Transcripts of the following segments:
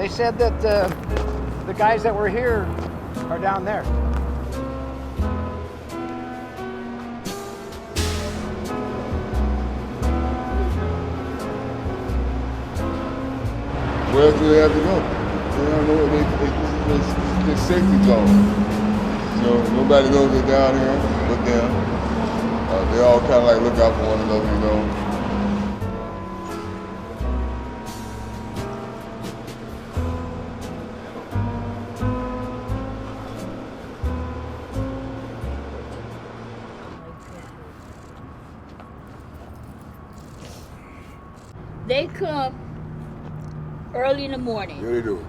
They said that the guys that were here are down there. Where else do they have to go? They don't know what they safety zone. So nobody knows they're down here but them. They all kind of like look out for one another, you know. They come early in the morning. Yeah, they do.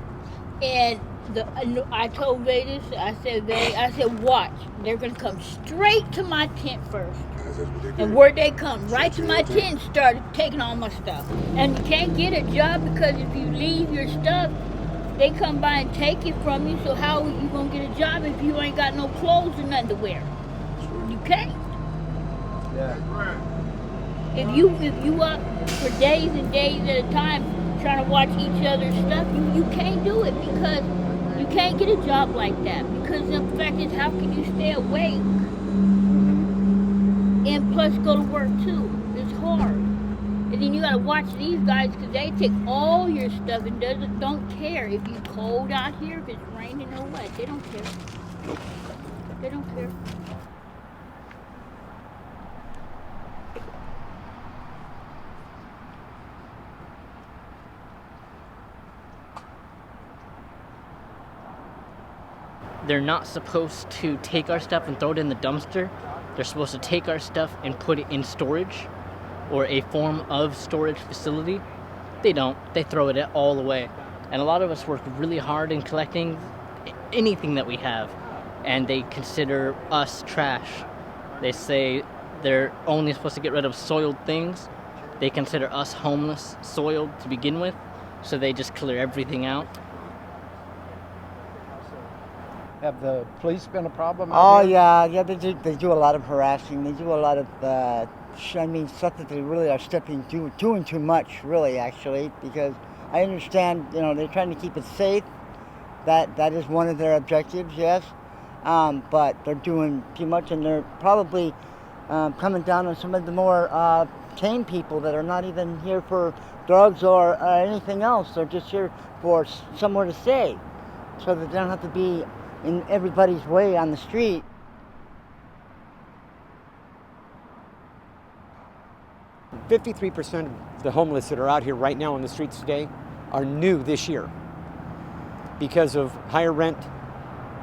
And I told Vedas, I said, watch. They're going to come straight to my tent first. And where'd they come? Right to my tent, started taking all my stuff. And you can't get a job because if you leave your stuff, they come by and take it from you. So how are you going to get a job if you ain't got no clothes or nothing to wear? You can't. Yeah. If you up for days and days at a time trying to watch each other's stuff, you can't do it because you can't get a job like that. Because the fact is, how can you stay awake and plus go to work too? It's hard. And then you gotta watch these guys because they take all your stuff and don't care if you cold out here, if it's raining or what. They don't care. They don't care. They're not supposed to take our stuff and throw it in the dumpster. They're supposed to take our stuff and put it in storage or a form of storage facility. They don't. They throw it all away. And a lot of us work really hard in collecting anything that we have, and they consider us trash. They say they're only supposed to get rid of soiled things. They consider us homeless, soiled to begin with, so they just clear everything out. Have the police been a problem? Oh yeah, they do a lot of harassing. They do a lot of, stuff that they really are doing too much, really, actually, because I understand, they're trying to keep it safe. That is one of their objectives, yes. But they're doing too much, and they're probably coming down on some of the more tame people that are not even here for drugs or anything else. They're just here for somewhere to stay, so that they don't have to be in everybody's way on the street. %53% of the homeless that are out here right now on the streets today are new this year because of higher rent,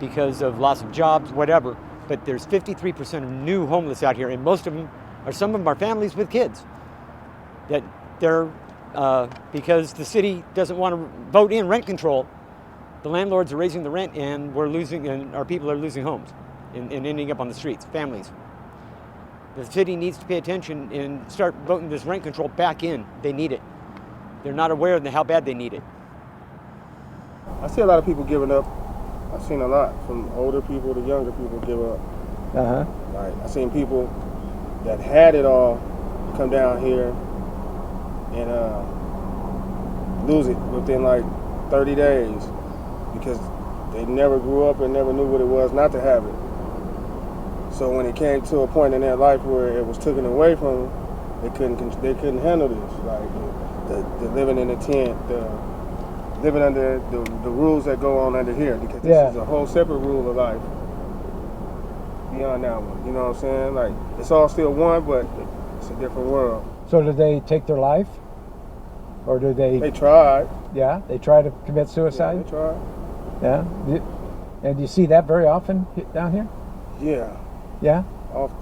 because of loss of jobs, whatever. But there's 53% of new homeless out here, and most of them are, some of them are families with kids that they're, because the city doesn't want to vote in rent control, the landlords are raising the rent, and our people are losing homes and ending up on the streets, families. The city needs to pay attention and start voting this rent control back in. They need it. They're not aware of how bad they need it. I see a lot of people giving up. I've seen a lot, from older people to younger people give up. Like, I've seen people that had it all come down here and lose it within like 30 days. Because they never grew up and never knew what it was not to have it. So when it came to a point in their life where it was taken away from them, they couldn't handle this. Like the living in a tent, the living under the rules that go on under here, because this is a whole separate rule of life beyond that one. You know what I'm saying? Like, it's all still one, but it's a different world. So did they take their life? Or did they? They tried. Yeah, they tried to commit suicide? Yeah, they tried. Yeah? And do you see that very often down here? Yeah. Yeah? Often.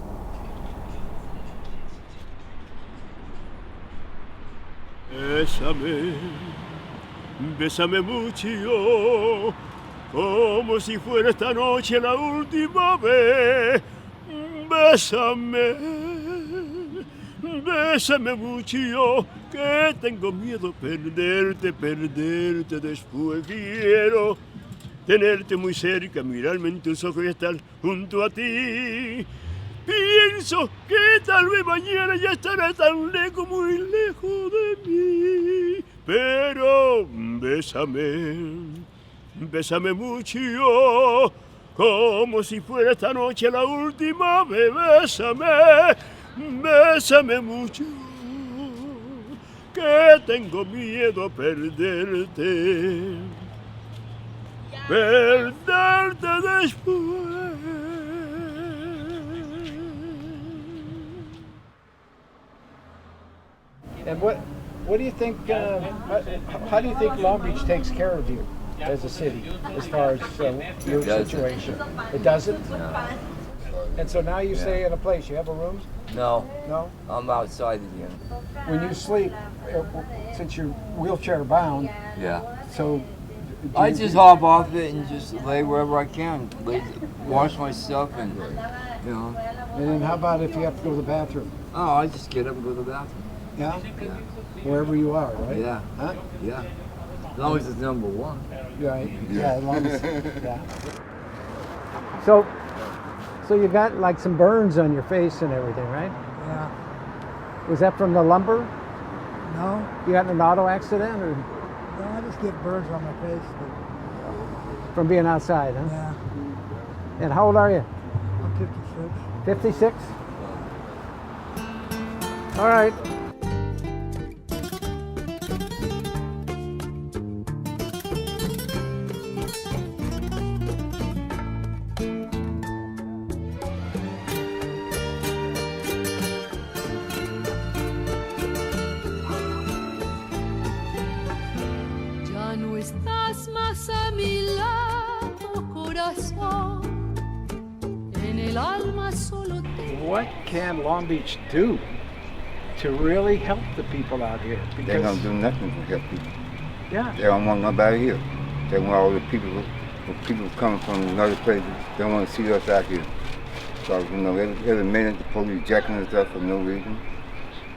Bésame, bésame mucho, como si fuera esta noche la última vez. Bésame, bésame mucho, que tengo miedo perderte después. Quiero tenerte muy cerca, mirarme en tus ojos y estar junto a ti. Pienso que tal vez mañana ya estará tan lejos, muy lejos de mí. Pero bésame, bésame mucho, como si fuera esta noche la última vez. Bésame, bésame mucho, que tengo miedo a perderte, perderte después. And what do you think? How do you think Long Beach takes care of you as a city, as far as your situation? It doesn't. No. And so now you stay in a place. You have a room? No, No. I'm outside again. When you sleep, since you're wheelchair bound, Yeah. so do I you- just hop off it and just lay wherever I can. Wash myself and, you know. And then how about if you have to go to the bathroom? Oh, I just get up and go to the bathroom. Yeah. Yeah. Wherever you are, right? Yeah. Huh? Yeah. As long as it's number one. Right. Yeah. As long as, yeah. So you got like some burns on your face and everything, right? Yeah. Was that from the lumber? No, You got in an auto accident or no, I just get burns on my face. But from being outside, huh? yeah, And how old are you? I'm 56. 56? All right. Ya no estás más a mi lado, corazón. En el alma solo te. What can Long Beach do to really help the people out here? They don't do nothing to help people. Yeah. They don't want nobody here. They want all the people coming from other places. They want to see us out here. So every minute the police jacking us up for no reason,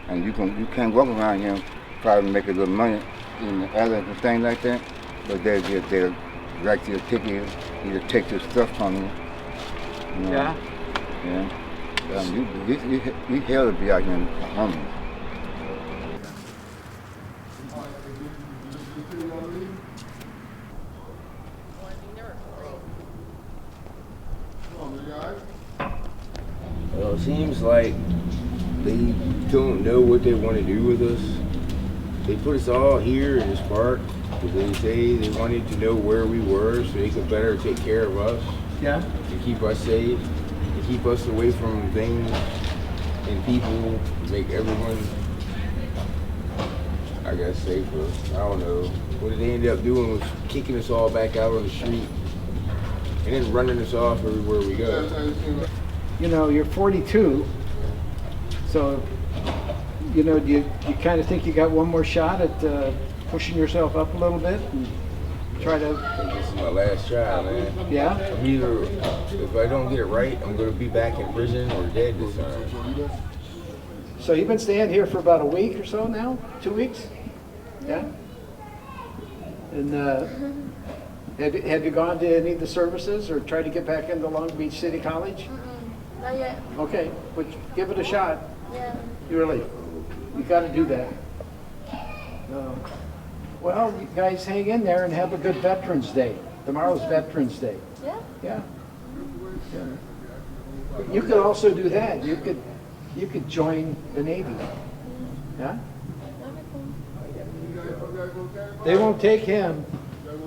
and you can't walk around here and probably make a little money in the alley and things like that. But they'll write you a ticket, either take your stuff from you. You know? Yeah. Yeah. You hell to be out here homeless. Well, it seems like they don't know what they want to do with us. They put us all here in this park because they say they wanted to know where we were so they could better take care of us. Yeah. To keep us safe, to keep us away from things and people, make everyone, I guess, safer. I don't know. What they ended up doing was kicking us all back out on the street and then running us off everywhere we go. You know, you're 42, so you know, do you kind of think you got one more shot at pushing yourself up a little bit and try to? I think this is my last try, man. Yeah. I'm either, if I don't get it right, I'm gonna be back in prison or dead this time. So you've been staying here for about a week or so now? 2 weeks? Yeah. And have you gone to any of the services or tried to get back into Long Beach City College? Not yet. Okay, but give it a shot. Yeah. You got to do that. Well, you guys hang in there and have a good Veterans Day. Tomorrow's Veterans Day. Yeah? Yeah. Yeah. You could also do that. You could join the Navy. Yeah? They won't take him.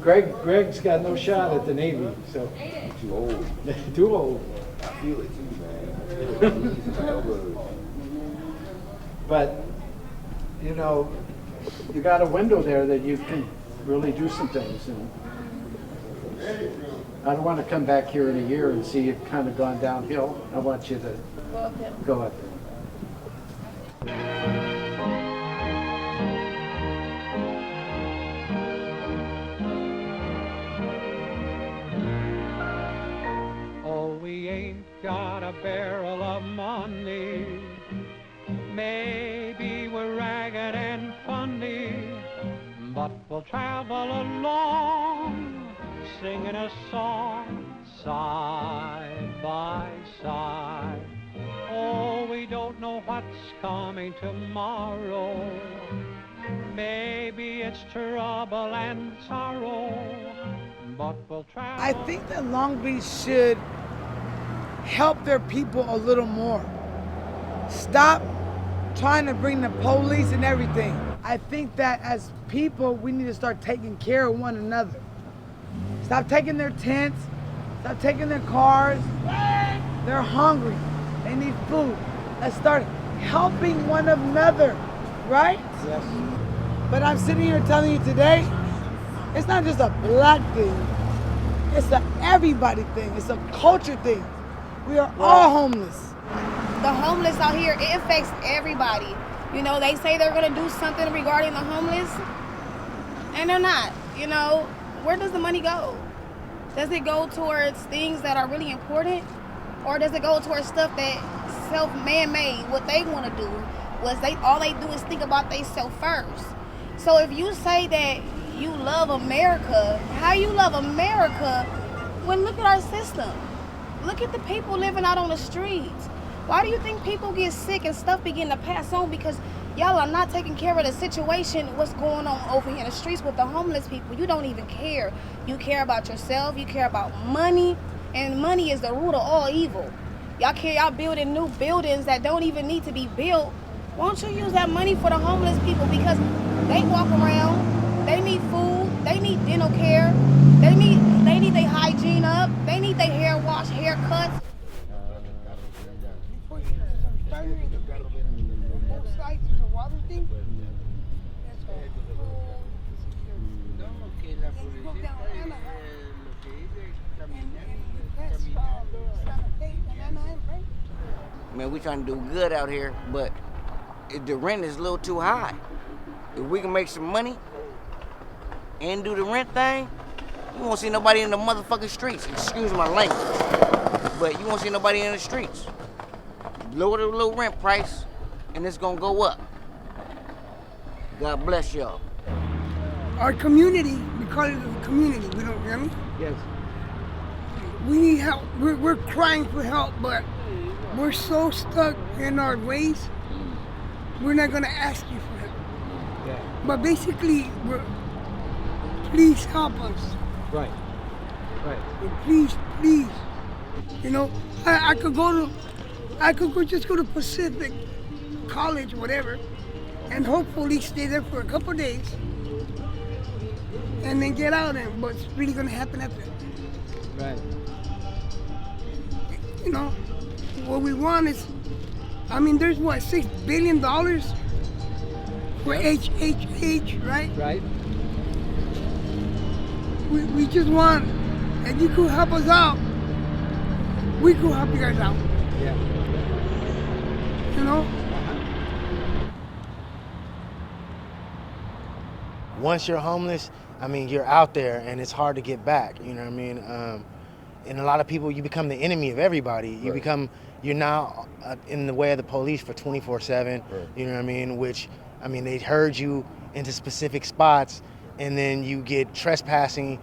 Greg's got no shot at the Navy, so. Too old. Too old. I feel it too, man. But, you know, you got a window there that you can really do some things. And I don't want to come back here in a year and see you've kind of gone downhill. I want you to go up there. Oh, we ain't got a barrel of money. Maybe we're ragged and funny, but we'll travel along, singing a song side by side. Oh, we don't know what's coming tomorrow. Maybe it's much trouble and sorrow, but we'll travel. I think that Long Beach should help their people a little more. Stop trying to bring the police and everything. I think that as people, we need to start taking care of one another. Stop taking their tents, stop taking their cars. They're hungry, they need food. Let's start helping one another, right? Yes. But I'm sitting here telling you today, it's not just a black thing, it's a everybody thing, it's a culture thing. We are all homeless. The homeless out here, it affects everybody. You know, they say they're gonna do something regarding the homeless, and they're not. You know, where does the money go? Does it go towards things that are really important? Or does it go towards stuff that self-man-made, what they wanna do? All they do is think about themselves first. So if you say that you love America, how you love America when look at our system? Look at the people living out on the streets. Why do you think people get sick and stuff begin to pass on? Because y'all are not taking care of the situation, what's going on over here in the streets with the homeless people. You don't even care. You care about yourself, you care about money, and money is the root of all evil. Y'all building new buildings that don't even need to be built. Why don't you use that money for the homeless people? Because they walk around, they need food, they need dental care, they need their hygiene up, they need their hair washed, haircuts. Man, we trying to do good out here, but the rent is a little too high. If we can make some money and do the rent thing, you won't see nobody in the motherfucking streets. Excuse my language, but you won't see nobody in the streets. Lower the little rent price, and it's gonna go up. God bless y'all. Our community, we call it a community, we don't, hear me? Yes. We need help. We're crying for help, but we're so stuck in our ways, we're not gonna ask you for help. Yeah. But basically, please help us. Right. Right. Please. You know, I could just go to Pacific College, whatever, and hopefully stay there for a couple of days, and then get out. And what's really gonna happen after that? Right. You know, what we want is, I mean, there's what, $6 billion for HHH, right? Right. We just want, if you could help us out, we could help you guys out. Yeah. You know? Once you're homeless, I mean, you're out there and it's hard to get back, you know what I mean? And a lot of people, you become the enemy of everybody. You're now in the way of the police for 24/7, you know what I mean? Which, I mean, they herd you into specific spots, and then you get trespassings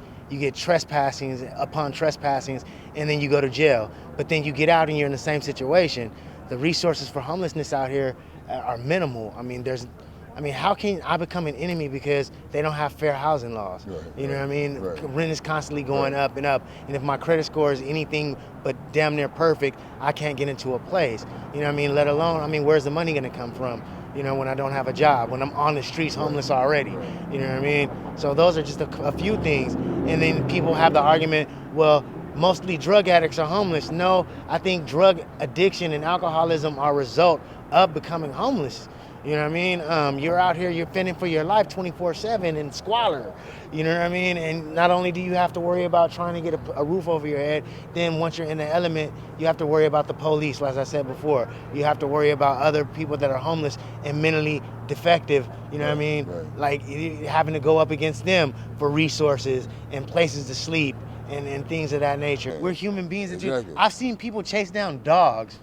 upon trespassings, and then you go to jail. But then you get out and you're in the same situation. The resources for homelessness out here are minimal. I mean, how can I become an enemy because they don't have fair housing laws? You know what I mean? Rent is constantly going up and up. And if my credit score is anything but damn near perfect, I can't get into a place. You know what I mean? Let alone, I mean, where's the money gonna come from? You know, when I don't have a job, when I'm on the streets homeless already. You know what I mean? So those are just a few things. And then people have the argument, well, mostly drug addicts are homeless. No, I think drug addiction and alcoholism are a result of becoming homeless. You know what I mean? You're out here, you're fending for your life 24/7 in squalor. You know what I mean? And not only do you have to worry about trying to get a roof over your head, then once you're in the element, you have to worry about the police, as I said before. You have to worry about other people that are homeless and mentally defective, you know what I mean? Like having to go up against them for resources and places to sleep and things of that nature. We're human beings. I've seen people chase down dogs.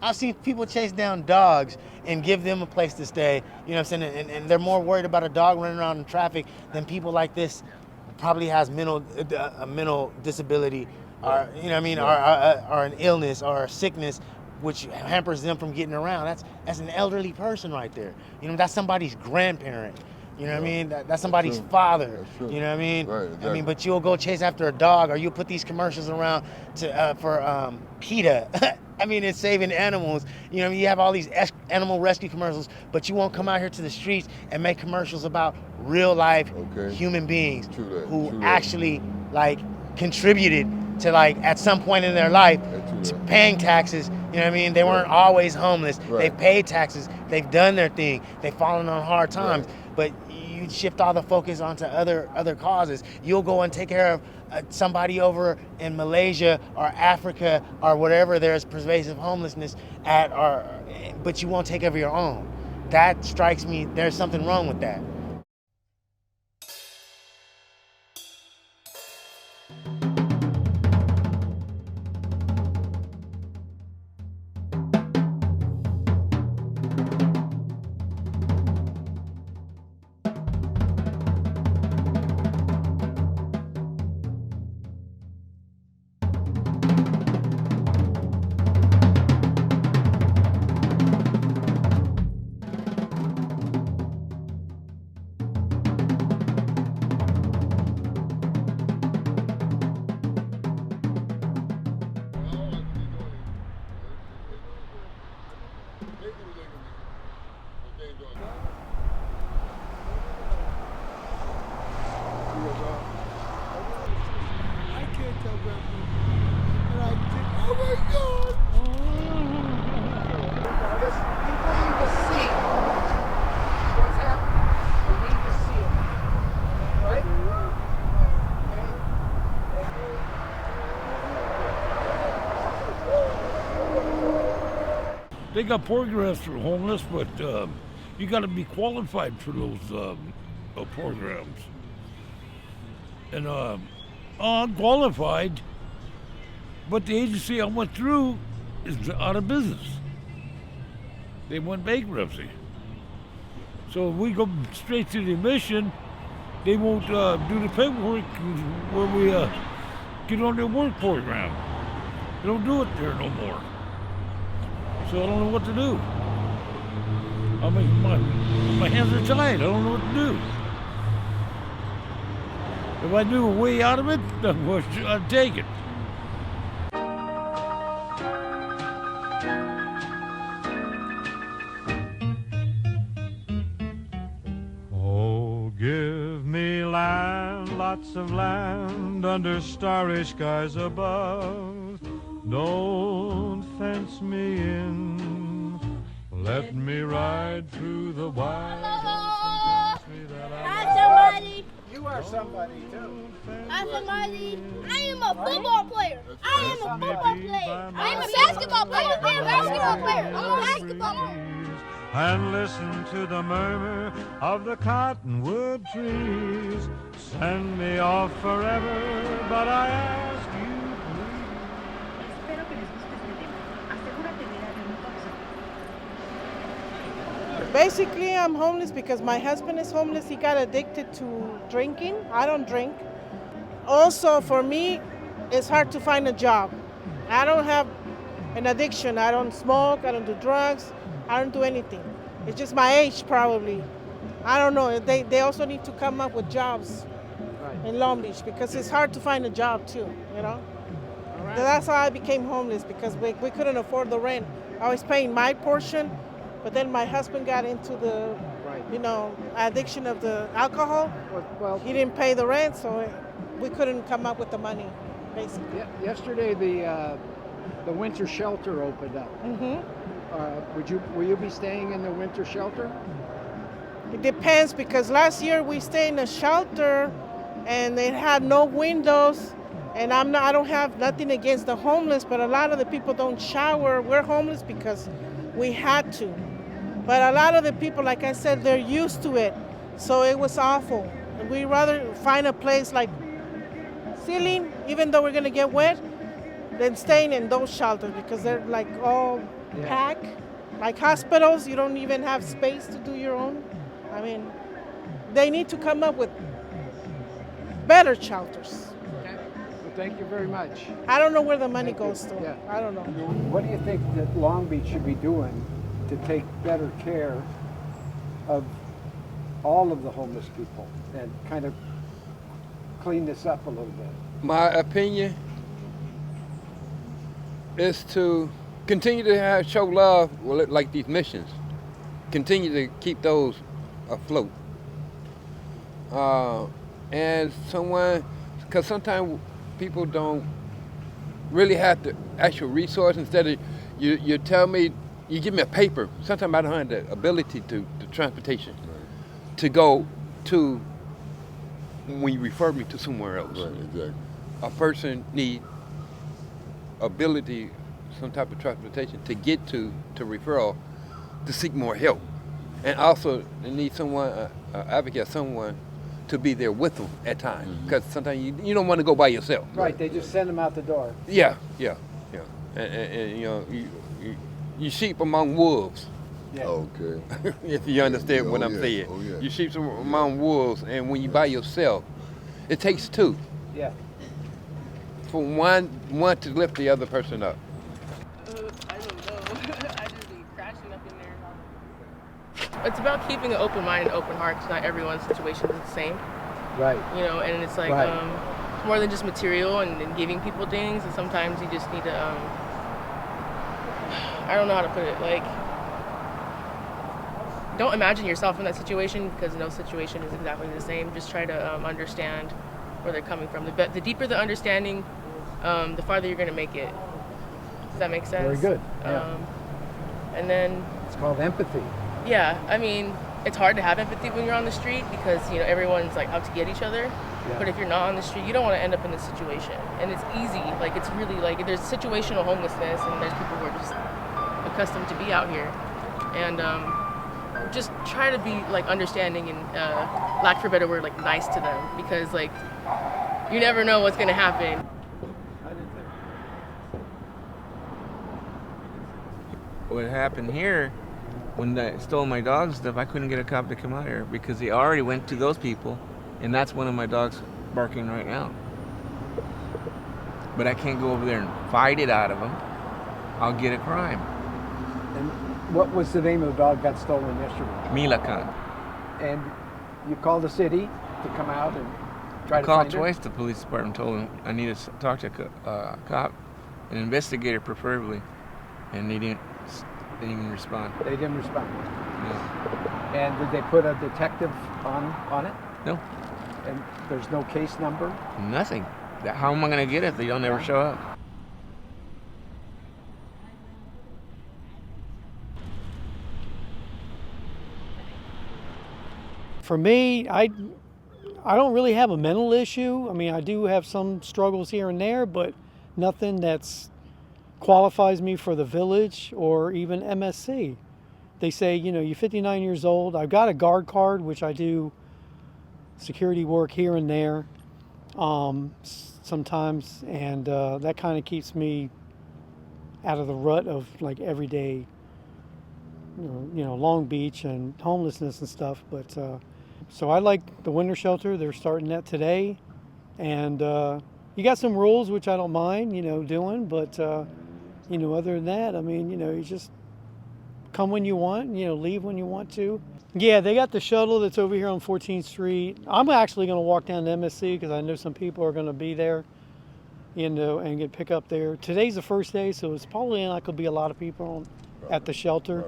I've seen people chase down dogs and give them a place to stay, you know what I'm saying? And they're more worried about a dog running around in traffic than people like this probably has a mental disability, or you know what I mean, or an illness or a sickness which hampers them from getting around. That's an elderly person right there. You know, that's somebody's grandparent. You know what I mean? That's somebody's father. That's true. You know what I mean? Right, I mean, exactly. but you'll go chase after a dog, or you'll put these commercials around for PETA. I mean, it's saving animals. You know, you have all these animal rescue commercials, but you won't come out here to the streets and make commercials about real life human beings who actually like contributed to, like, at some point in their life to paying taxes. You know what I mean? They weren't always homeless. They paid taxes. They've done their thing. They've fallen on hard times. But you shift all the focus onto other causes. You'll go and take care of somebody over in Malaysia or Africa or whatever there's pervasive homelessness at, but you won't take care of your own. That strikes me, there's something wrong with that. They got programs for homeless, but you got to be qualified for those programs. And I'm qualified, but the agency I went through is out of business. They went bankruptcy. So if we go straight to the admission, they won't do the paperwork where we get on their work program. They don't do it there no more. So I don't know what to do. I mean, my hands are tied. I don't know what to do. If I knew a way out of it, I'd take it. Oh, give me land, lots of land under starry skies above. Don't fence me in. Let me ride through the wild. Hi, somebody. You are somebody too. Hi, somebody. I am a football player. I am a football player. I am a basketball player. I am a basketball player. I'm a basketball player. And listen to the murmur of the cottonwood trees. Send me off forever, but I ask you. Basically, I'm homeless because my husband is homeless. He got addicted to drinking. I don't drink. Also, for me, it's hard to find a job. I don't have an addiction. I don't smoke. I don't do drugs. I don't do anything. It's just my age, probably. I don't know. They also need to come up with jobs in Long Beach because it's hard to find a job, too, you know? Right. That's how I became homeless, because we couldn't afford the rent. I was paying my portion. But then my husband got into the, addiction of the alcohol. Well, he didn't pay the rent, so we couldn't come up with the money, basically. Yesterday, the winter shelter opened up. Mm-hmm. Will you be staying in the winter shelter? It depends, because last year we stayed in a shelter, and it had no windows. And I don't have nothing against the homeless, but a lot of the people don't shower. We're homeless because we had to. But a lot of the people, like I said, they're used to it. So it was awful. And we'd rather find a place like Ceiling, even though we're gonna get wet, than staying in those shelters, because they're like all packed. Like hospitals, you don't even have space to do your own. I mean, they need to come up with better shelters. Okay. Well, thank you very much. I don't know where the money goes to. Yeah. I don't know. What do you think that Long Beach should be doing to take better care of all of the homeless people and kind of clean this up a little bit? My opinion is to continue to show love, like these missions. Continue to keep those afloat. And because sometimes people don't really have the actual resource. Instead of you tell me, you give me a paper. Sometimes I don't have the ability to transportation to go to when you refer me to somewhere else. Right, exactly. A person need ability, some type of transportation to get to referral to seek more help. And also they need someone, an advocate, someone to be there with them at times. Because sometimes you don't want to go by yourself. Right, they just send them out the door. Yeah. And you know, you sheep among wolves. Yeah. Okay. If you understand what I'm saying. Oh, yeah. You sheep among wolves, and when you by yourself, it takes two. Yeah. For one to lift the other person up. I don't know. I just be crashing up in there. It's about keeping an open mind and open heart, because not everyone's situation is the same. Right. You know, and it's like it's more than just material and giving people things, and sometimes you just need to, I don't know how to put it, like, don't imagine yourself in that situation, because no situation is exactly the same. Just try to understand where they're coming from. The deeper the understanding, the farther you're going to make it. Does that make sense? Very good. Yeah. And then It's called empathy. yeah, I mean, it's hard to have empathy when you're on the street, because you know everyone's like out to get each other. Yeah. But if you're not on the street, you don't want to end up in this situation. And it's easy. Like, it's really like there's situational homelessness, and there's people who are just accustomed to be out here. And just try to be like understanding and, lack for a better word, like nice to them, because like you never know what's gonna happen. What happened here, when they stole my dog and stuff, I couldn't get a cop to come out here because they already went to those people, and that's one of my dogs barking right now. But I can't go over there and fight it out of them. I'll get a crime. And what was the name of the dog got stolen yesterday? Mila Khan. And you called the city to come out and try I to called find her? twice. The police department told them I need to talk to a cop, an investigator preferably, and they didn't even respond. They didn't respond. No. And did they put a detective on it? No. And there's no case number? Nothing. How am I going to get it if they don't ever show up? For me, I don't really have a mental issue. I mean, I do have some struggles here and there, but nothing that's qualifies me for the village or even MSC. They say, you know, you're 59 years old. I've got a guard card, which I do security work here and there sometimes, and that kind of keeps me out of the rut of like everyday, you know, Long Beach and homelessness and stuff. But so I like the winter shelter. They're starting that today, and you got some rules which I don't mind, you know, doing. But you know, other than that, I mean, you know, you just come when you want, you know, leave when you want to. Yeah, they got the shuttle that's over here on 14th Street. I'm actually going to walk down to MSC because I know some people are going to be there, you know, and get pick up there. Today's the first day, so it's probably not going to be a lot of people at the shelter.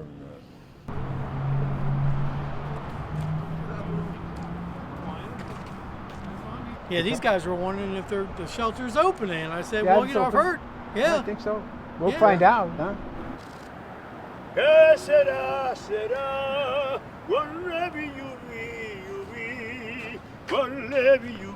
Yeah, these guys were wondering if the shelter's opening. I said, Yeah, well, it's you know, I've open. heard. Yeah. I think so. We'll Yeah. find out, huh? ¿Qué será, será? Whatever you be. Whatever you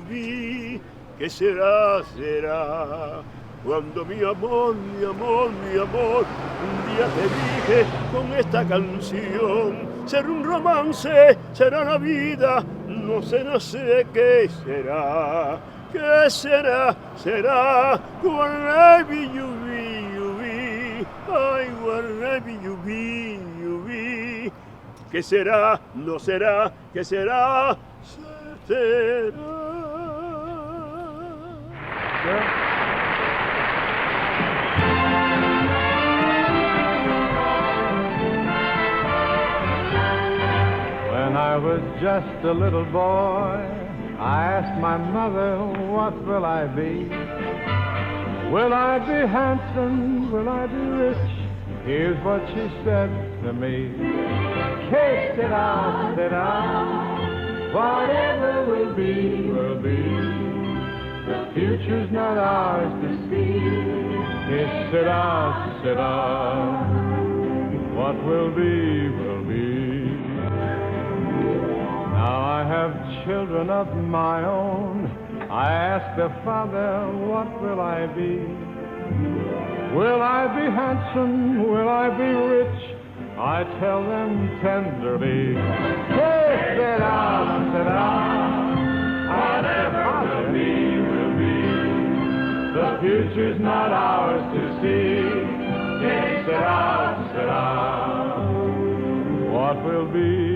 be. ¿Qué será, será? Cuando mi amor, mi amor, mi amor, un día te dije con esta canción, será un romance, será la vida, no sé qué será. ¿Qué será, será? Whatever you be. Ay, whatever you be. ¿Qué será? No será. ¿Qué será? Será. When I was just a little boy, I asked my mother, what will I be? Will I be handsome? Will I be rich? Here's what she said to me. Que sera, sera, whatever will be, will be. The future's not ours to see. Que sera, sera, what will be, will be. Now I have children of my own. I ask the Father, what will I be? Will I be handsome? Will I be rich? I tell them tenderly, que sera, sera, whatever will be, will be. The future's not ours to see. Que sera, sera, what will be,